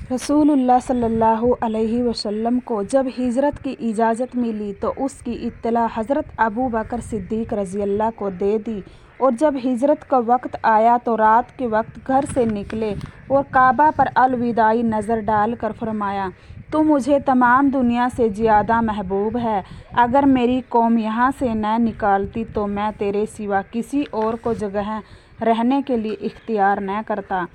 रसूलुल्लाह सल्लल्लाहु अलैहि वसल्लम को जब हिजरत की इजाज़त मिली तो उसकी इत्तला हज़रत अबू बकर सिद्दीक़ रज़ियल्लाहु को दे दी, और जब हिजरत का वक्त आया तो रात के वक्त घर से निकले और काबा पर अलविदाई नज़र डालकर फरमाया, तू मुझे तमाम दुनिया से ज़्यादा महबूब है। अगर मेरी कौम यहाँ से न निकालती तो मैं तेरे सिवा किसी और को जगह रहने के लिए इख्तियार न करता।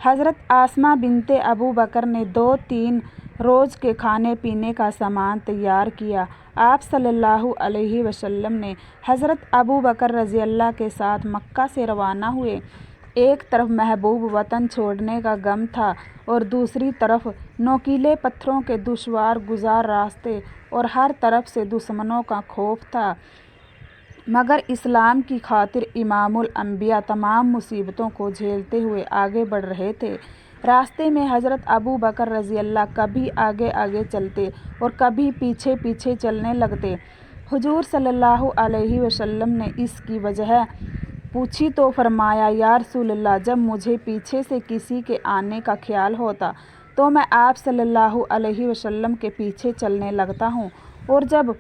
हज़रत आसमा बिनते अबू बकर ने 2-3 रोज़ के खाने पीने का सामान तैयार किया। आप सल्लल्लाहु अलैहि वसल्लम ने हज़रत अबू बकर रज़ियल्लाहु के साथ मक्का से रवाना हुए। एक तरफ महबूब वतन छोड़ने का गम था और दूसरी तरफ नोकीले पत्थरों के दुश्वार गुजार रास्ते और हर तरफ से दुश्मनों का खौफ था, मगर इस्लाम की खातिर इमामुल अंबिया तमाम मुसीबतों को झेलते हुए आगे बढ़ रहे थे। रास्ते में हज़रत अबू बकर रज़ियल्लाहु कभी आगे आगे चलते और कभी पीछे पीछे चलने लगते। हुजूर सल्लल्लाहु अलैहि वसल्लम ने इसकी वजह पूछी तो फरमाया, या रसूलल्लाह, जब मुझे पीछे से किसी के आने का ख्याल होता तो मैं आप सल्लल्लाहु अलैहि वसल्लम के पीछे चलने लगता हूँ, और जब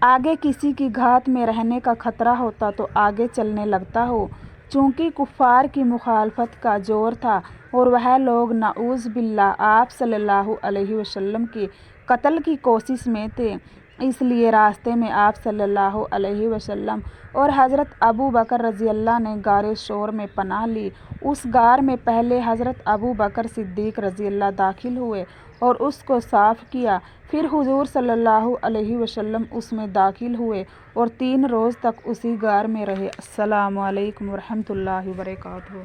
आगे किसी की घात में रहने का खतरा होता तो आगे चलने लगता हो। चूँकि कुफ़ार की मुखालफत का जोर था और वह लोग नऊज़ बिल्लाह आप सल्लल्लाहु अलैहि वसल्लम के कत्ल की कोशिश में थे, इसलिए रास्ते में आप सल्लल्लाहु अलैहि वसल्लम और हज़रत अबू बकर रज़ियल्लाहु ने गारे शोर में पनाह ली। उस गार में पहले हज़रत अबू बकर सिद्दीक़ रज़ियल्लाहु दाखिल हुए और उसको साफ़ किया, फिर हुजूर सल्लल्लाहु अलैहि वसल्लम उसमें दाखिल हुए और 3 रोज़ तक उसी गार में रहे। अस्सलामु अलैकुम वरहमतुल्लाहि वबरकातुहू।